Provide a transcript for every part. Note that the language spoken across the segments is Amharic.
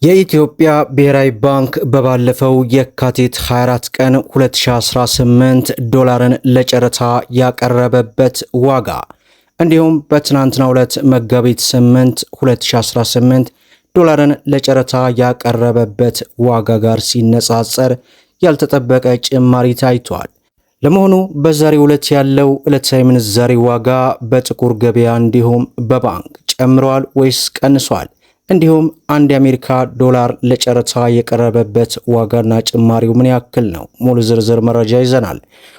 የኢትዮጵያ ብሔራዊ ባንክ በባለፈው የካቲት 24 ቀን 2018 ዶላርን ለጨረታ ያቀረበበት ዋጋ እንዲሁም በትናንትናው ዕለት መጋቢት 8 2018 ዶላርን ለጨረታ ያቀረበበት ዋጋ ጋር ሲነጻጸር ያልተጠበቀ ጭማሪ ታይቷል። ለመሆኑ በዛሬው ዕለት ያለው ዕለታዊ ምንዛሬ ዋጋ በጥቁር ገበያ እንዲሁም በባንክ ጨምሯል ወይስ ቀንሷል? እንዲሁም አንድ የአሜሪካ ዶላር ለጨረታ የቀረበበት ዋጋና ጭማሪው ምን ያክል ነው? ሙሉ ዝርዝር መረጃ ይዘናል።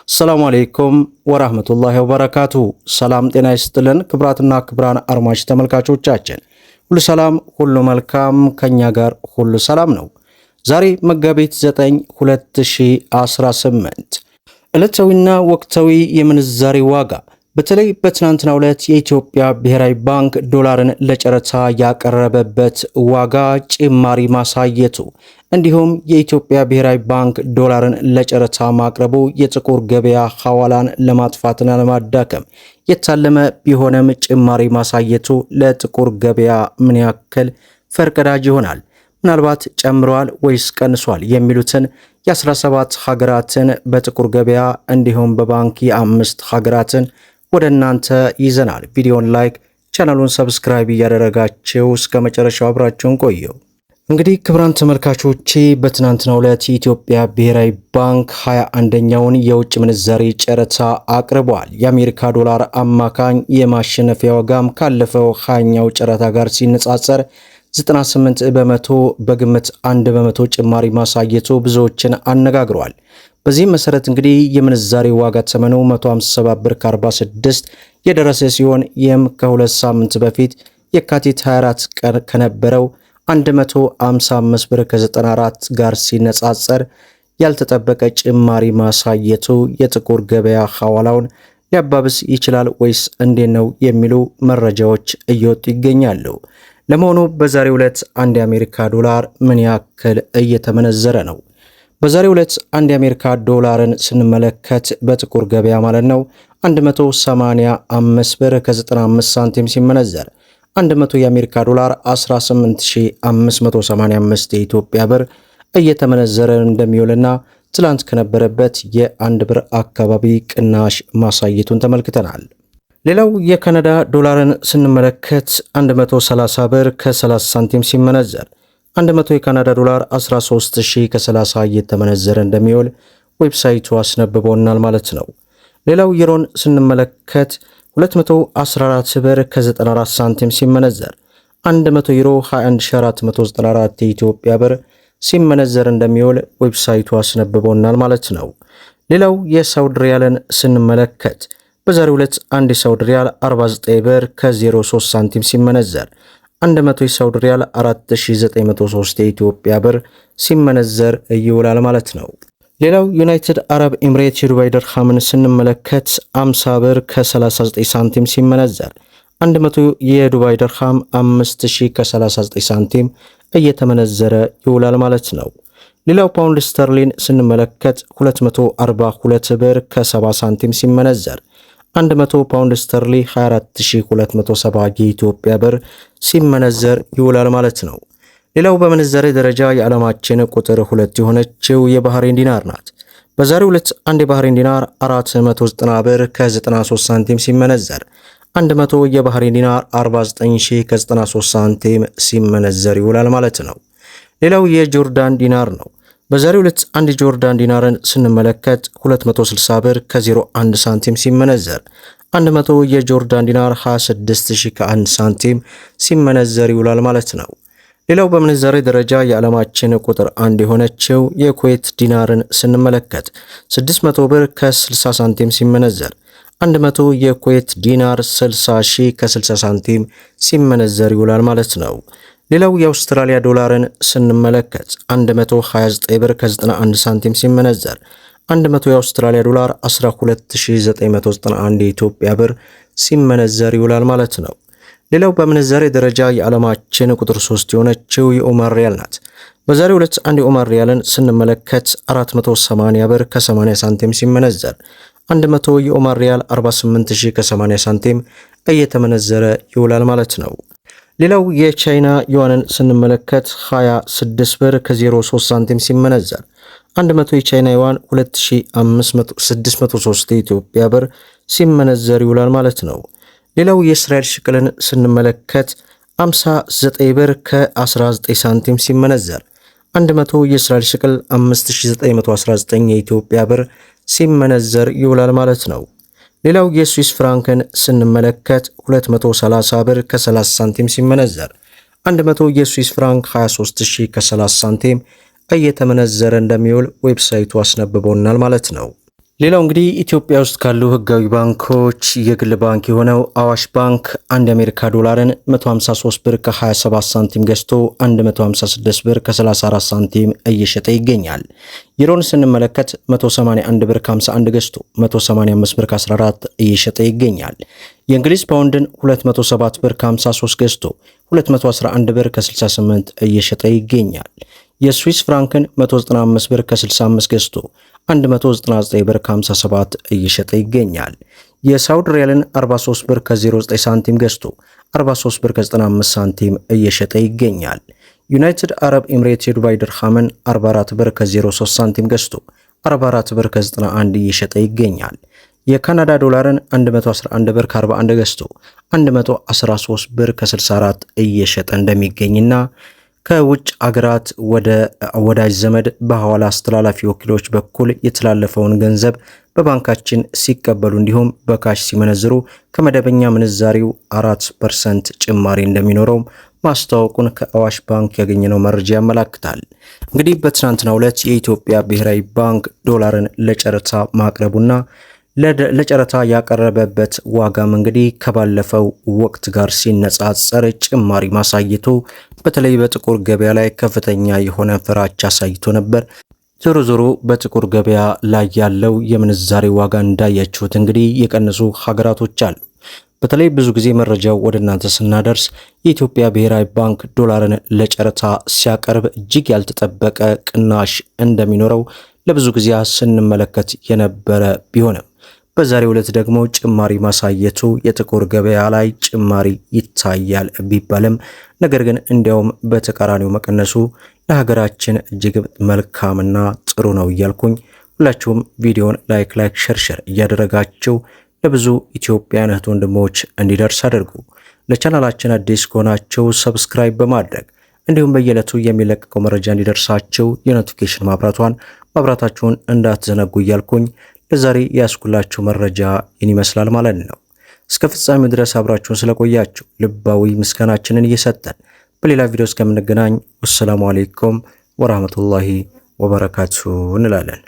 ሰላም አለይኩም ወራህመቱላሂ ወበረካቱ። ሰላም ጤና ይስጥልን ክብራትና ክብራን አድማጭ ተመልካቾቻችን ሁሉ ሰላም ሁሉ መልካም፣ ከኛ ጋር ሁሉ ሰላም ነው። ዛሬ መጋቢት 9 2018 ዕለታዊና ወቅታዊ የምንዛሬ ዋጋ በተለይ በትናንትናው ዕለት የኢትዮጵያ ብሔራዊ ባንክ ዶላርን ለጨረታ ያቀረበበት ዋጋ ጭማሪ ማሳየቱ እንዲሁም የኢትዮጵያ ብሔራዊ ባንክ ዶላርን ለጨረታ ማቅረቡ የጥቁር ገበያ ሐዋላን ለማጥፋትና ለማዳከም የታለመ ቢሆንም ጭማሪ ማሳየቱ ለጥቁር ገበያ ምን ያክል ፈርቀዳጅ ይሆናል? ምናልባት ጨምሯል ወይስ ቀንሷል? የሚሉትን የ17 ሀገራትን በጥቁር ገበያ እንዲሁም በባንክ የ5 ሀገራትን ወደ እናንተ ይዘናል። ቪዲዮን ላይክ ቻናሉን ሰብስክራይብ እያደረጋችሁ እስከ መጨረሻው አብራችሁን ቆዩ። እንግዲህ ክቡራን ተመልካቾቼ በትናንትናው ዕለት የኢትዮጵያ ብሔራዊ ባንክ 21ኛውን የውጭ ምንዛሬ ጨረታ አቅርቧል። የአሜሪካ ዶላር አማካኝ የማሸነፊያ ዋጋም ካለፈው 20ኛው ጨረታ ጋር ሲነጻጸር 98 በመቶ በግምት 1 በመቶ ጭማሪ ማሳየቱ ብዙዎችን አነጋግሯል። በዚህም መሰረት እንግዲህ የምንዛሬ ዋጋ ተመኑ 157 ብር ከ46 የደረሰ ሲሆን ይህም ከሁለት ሳምንት በፊት የካቲት 24 ቀን ከነበረው 155 ብር ከ94 ጋር ሲነጻጸር ያልተጠበቀ ጭማሪ ማሳየቱ የጥቁር ገበያ ሐዋላውን ሊያባብስ ይችላል ወይስ እንዴት ነው የሚሉ መረጃዎች እየወጡ ይገኛሉ። ለመሆኑ በዛሬው ዕለት አንድ የአሜሪካ ዶላር ምን ያክል እየተመነዘረ ነው? በዛሬው ዕለት አንድ የአሜሪካ ዶላርን ስንመለከት በጥቁር ገበያ ማለት ነው 185 ብር ከ95 ሳንቲም ሲመነዘር 100 የአሜሪካ ዶላር 18585 የኢትዮጵያ ብር እየተመነዘረ እንደሚውልና ትላንት ከነበረበት የአንድ ብር አካባቢ ቅናሽ ማሳየቱን ተመልክተናል። ሌላው የካናዳ ዶላርን ስንመለከት 130 ብር ከ30 ሳንቲም ሲመነዘር 100 የካናዳ ዶላር 13000 ከ30 እየተመነዘረ እንደሚውል ዌብሳይቱ አስነብቦናል ማለት ነው። ሌላው ዩሮን ስንመለከት 214 ብር ከ94 ሳንቲም ሲመነዘር 100 ዩሮ 21494 የኢትዮጵያ ብር ሲመነዘር እንደሚውል ዌብሳይቱ አስነብቦናል ማለት ነው። ሌላው የሳውዲ ሪያልን ስንመለከት በዛሬው ዕለት አንድ የሳውዲ ሪያል 49 ብር ከ03 ሳንቲም ሲመነዘር 100 የሳውዲ ሪያል 4903 የኢትዮጵያ ብር ሲመነዘር ይውላል ማለት ነው። ሌላው ዩናይትድ አረብ ኤምሬት የዱባይ ድርሃምን ስንመለከት 50 ብር ከ39 ሳንቲም ሲመነዘር 100 የዱባይ ድርሃም 5000 ከ39 ሳንቲም እየተመነዘረ ይውላል ማለት ነው። ሌላው ፓውንድ ስተርሊን ስንመለከት 242 ብር ከ70 ሳንቲም ሲመነዘር 100 ፓውንድ ስተርሊ 24270 የኢትዮጵያ ብር ሲመነዘር ይውላል ማለት ነው። ሌላው በምንዛሬ ደረጃ የዓለማችን ቁጥር 2 የሆነችው የባህሬን ዲናር ናት። በዛሬው ዕለት አንድ የባህሬን ዲናር 490 ብር ከ93 ሳንቲም ሲመነዘር 100 የባህሬን ዲናር 49000 ከ93 ሳንቲም ሲመነዘር ይውላል ማለት ነው። ሌላው የጆርዳን ዲናር ነው። በዛሬው ዕለት አንድ ጆርዳን ዲናርን ስንመለከት 260 ብር ከ01 ሳንቲም ሲመነዘር 100 የጆርዳን ዲናር 26000 ከ1 ሳንቲም ሲመነዘር ይውላል ማለት ነው። ሌላው በምንዛሬ ደረጃ የዓለማችን ቁጥር 1 የሆነችው የኩዌት ዲናርን ስንመለከት 600 ብር ከ60 ሳንቲም ሲመነዘር 100 የኩዌት ዲናር 60000 ከ60 ሳንቲም ሲመነዘር ይውላል ማለት ነው። ሌላው የአውስትራሊያ ዶላርን ስንመለከት 129 ብር ከ91 ሳንቲም ሲመነዘር 100 የአውስትራሊያ ዶላር 12991 የኢትዮጵያ ብር ሲመነዘር ይውላል ማለት ነው። ሌላው በምንዛሬ ደረጃ የዓለማችን ቁጥር 3 የሆነችው የኦማር ሪያል ናት። በዛሬው ዕለት አንድ የኦማር ሪያልን ስንመለከት 480 ብር ከ80 ሳንቲም ሲመነዘር 100 የኦማር ሪያል 48000 ከ80 ሳንቲም እየተመነዘረ ይውላል ማለት ነው። ሌላው የቻይና ዩዋንን ስንመለከት 26 ብር ከ03 ሳንቲም ሲመነዘር 100 የቻይና ዩዋን 2603 የኢትዮጵያ ብር ሲመነዘር ይውላል ማለት ነው። ሌላው የእስራኤል ሽቅልን ስንመለከት 59 ብር ከ19 ሳንቲም ሲመነዘር 100 የእስራኤል ሽቅል 5919 የኢትዮጵያ ብር ሲመነዘር ይውላል ማለት ነው። ሌላው የስዊስ ፍራንክን ስንመለከት 230 ብር ከ30 ሳንቲም ሲመነዘር 100 የስዊስ ፍራንክ 23000 ከ30 ሳንቲም እየተመነዘረ እንደሚውል ዌብሳይቱ አስነብቦናል ማለት ነው። ሌላው እንግዲህ ኢትዮጵያ ውስጥ ካሉ ህጋዊ ባንኮች የግል ባንክ የሆነው አዋሽ ባንክ 1 የአሜሪካ ዶላርን 153 ብር ከ27 ሳንቲም ገዝቶ 156 ብር ከ34 ሳንቲም እየሸጠ ይገኛል። ዩሮን ስንመለከት 181 ብር ከ51 ገዝቶ 185 ብር ከ14 እየሸጠ ይገኛል። የእንግሊዝ ፓውንድን 207 ብር ከ53 ገዝቶ 211 ብር ከ68 እየሸጠ ይገኛል። የስዊስ ፍራንክን 195 ብር ከ65 ገዝቶ 199 ብር ከ57 እየሸጠ ይገኛል። የሳውዲ ሪያልን 43 ብር ከ09 ሳንቲም ገዝቶ 43 ብር ከ95 ሳንቲም እየሸጠ ይገኛል። ዩናይትድ አረብ ኤምሬት የዱባይ ድርሃምን 44 ብር ከ03 ሳንቲም ገዝቶ 44 ብር ከ91 እየሸጠ ይገኛል። የካናዳ ዶላርን 111 ብር ከ41 ገዝቶ 113 ብር ከ64 እየሸጠ እንደሚገኝና ከውጭ አገራት ወደ ወዳጅ ዘመድ በሐዋላ አስተላላፊ ወኪሎች በኩል የተላለፈውን ገንዘብ በባንካችን ሲቀበሉ እንዲሁም በካሽ ሲመነዝሩ ከመደበኛ ምንዛሪው 4% ጭማሪ እንደሚኖረው ማስታወቁን ከአዋሽ ባንክ ያገኘነው መረጃ ያመለክታል። እንግዲህ በትናንትናው ዕለት የኢትዮጵያ ብሔራዊ ባንክ ዶላርን ለጨረታ ማቅረቡና ለጨረታ ያቀረበበት ዋጋም እንግዲህ ከባለፈው ወቅት ጋር ሲነጻጸር ጭማሪ ማሳየቱ በተለይ በጥቁር ገበያ ላይ ከፍተኛ የሆነ ፍራቻ አሳይቶ ነበር። ዞሮ ዞሮ በጥቁር ገበያ ላይ ያለው የምንዛሬ ዋጋ እንዳያችሁት እንግዲህ የቀነሱ ሀገራቶች አሉ። በተለይ ብዙ ጊዜ መረጃው ወደ እናንተ ስናደርስ የኢትዮጵያ ብሔራዊ ባንክ ዶላርን ለጨረታ ሲያቀርብ እጅግ ያልተጠበቀ ቅናሽ እንደሚኖረው ለብዙ ጊዜ ስንመለከት የነበረ ቢሆንም በዛሬው ዕለት ደግሞ ጭማሪ ማሳየቱ የጥቁር ገበያ ላይ ጭማሪ ይታያል ቢባልም ነገር ግን እንዲያውም በተቃራኒው መቀነሱ ለሀገራችን እጅግ መልካምና ጥሩ ነው እያልኩኝ ሁላችሁም ቪዲዮን ላይክ ሸር እያደረጋችሁ ለብዙ ኢትዮጵያውያን እህት ወንድሞች እንዲደርስ አድርጉ። ለቻናላችን አዲስ ከሆናችሁ ሰብስክራይብ በማድረግ እንዲሁም በየዕለቱ የሚለቀቀው መረጃ እንዲደርሳችሁ የኖቲፊኬሽን ማብራታችሁን እንዳትዘነጉ እያልኩኝ ለዛሬ ያስኩላችሁ መረጃ ይመስላል ማለት ነው። እስከ ፍጻሜው ድረስ አብራችሁን ስለቆያችሁ ልባዊ ምስጋናችንን እየሰጠን በሌላ ቪዲዮ እስከምንገናኝ ወሰላሙ አለይኩም ወራህመቱላሂ ወበረካቱ እንላለን።